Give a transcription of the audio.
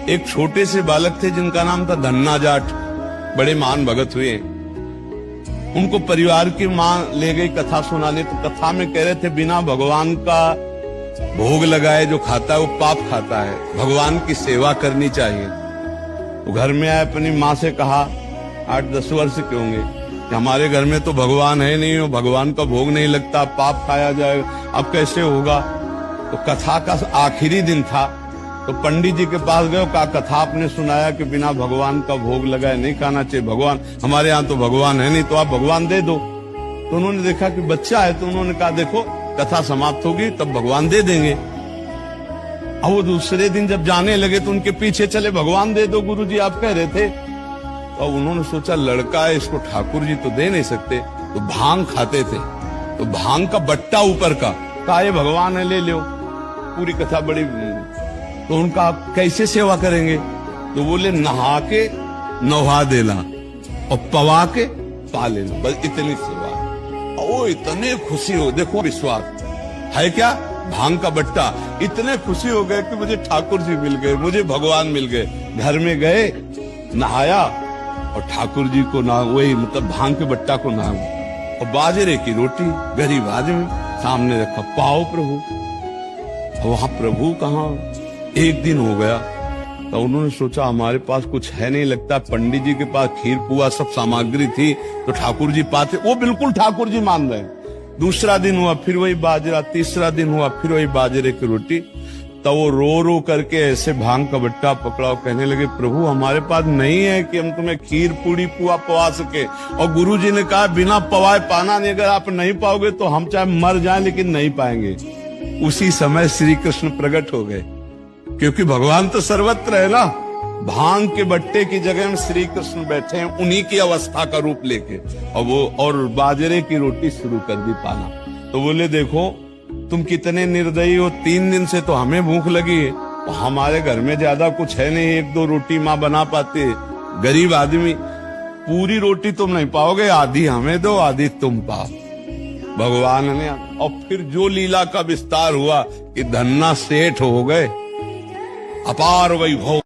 एक छोटे से बालक थे जिनका नाम था धन्ना जाट, बड़े महान भगत हुए। उनको परिवार की मां ले गई कथा सुनाने, तो कथा में कह रहे थे बिना भगवान का भोग लगाए जो खाता है वो पाप खाता है, भगवान की सेवा करनी चाहिए। तो घर में आए, अपनी माँ से कहा, 8-10 वर्ष के होंगे, कि हमारे घर में तो भगवान है नहीं, भगवान का भोग नहीं लगता, पाप खाया जाएगा, अब कैसे होगा। तो कथा का आखिरी दिन था, तो पंडित जी के पास गए, कहा कथा आपने सुनाया कि बिना भगवान का भोग लगाए नहीं खाना चाहिए, भगवान हमारे यहाँ तो भगवान है नहीं, तो आप भगवान दे दो। तो उन्होंने देखा कि बच्चा है, तो उन्होंने कहा देखो कथा समाप्त होगी तब भगवान दे देंगे। अब वो दूसरे दिन जब जाने लगे तो उनके पीछे चले, भगवान दे दो गुरुजी आप कह रहे थे। तो उन्होंने सोचा लड़का है, इसको ठाकुर जी तो दे नहीं सकते, तो भांग खाते थे, तो भांग का बट्टा ऊपर का, कहा ये भगवान है ले लो। पूरी कथा बड़ी, तो उनका आप कैसे सेवा करेंगे, तो बोले नहा के नहा देना और पवा के पा लेना, बस इतनी सेवा। ओ इतने खुशी हो, देखो विश्वास है क्या, भांग का बट्टा, इतने खुशी हो गए कि मुझे ठाकुर जी मिल गए, मुझे भगवान मिल गए। घर में गए, नहाया और ठाकुर जी को ना, वही मतलब भांग के बट्टा को नाम, और बाजरे की रोटी गरीब आदमी सामने रखा, पाओ प्रभु। वहां प्रभु कहाँ, एक दिन हो गया, तो उन्होंने सोचा हमारे पास कुछ है नहीं, लगता पंडित जी के पास खीर पुआ सब सामग्री थी तो ठाकुर जी पाते, वो बिल्कुल ठाकुर जी मान रहे। दूसरा दिन हुआ फिर वही बाजरा, तीसरा दिन हुआ फिर वही बाजरे की रोटी। तो वो रो रो करके ऐसे भांग का बट्टा पकड़ा और कहने लगे प्रभु हमारे पास नहीं है कि हम तुम्हें खीर पूड़ी पुआ पवा सके, और गुरु जी ने कहा बिना पवाए पाना नहीं, अगर आप नहीं पाओगे तो हम चाहे मर जाएं लेकिन नहीं पाएंगे। उसी समय श्री कृष्ण प्रकट हो गए, क्योंकि भगवान तो सर्वत्र है ना। भांग के बट्टे की जगह में श्री कृष्ण बैठे हैं, उन्हीं की अवस्था का रूप लेके, और वो और बाजरे की रोटी शुरू कर दी पाना। तो बोले देखो तुम कितने निर्दयी हो, 3 दिन से तो हमें भूख लगी है, तो हमारे घर में ज्यादा कुछ है नहीं, 1-2 रोटी माँ बना पाती है, गरीब आदमी, पूरी रोटी तुम नहीं पाओगे, आधी हमें दो आधी तुम पाओ। भगवान ने, और फिर जो लीला का विस्तार हुआ कि धन्ना सेठ हो गए, अपार वैभव।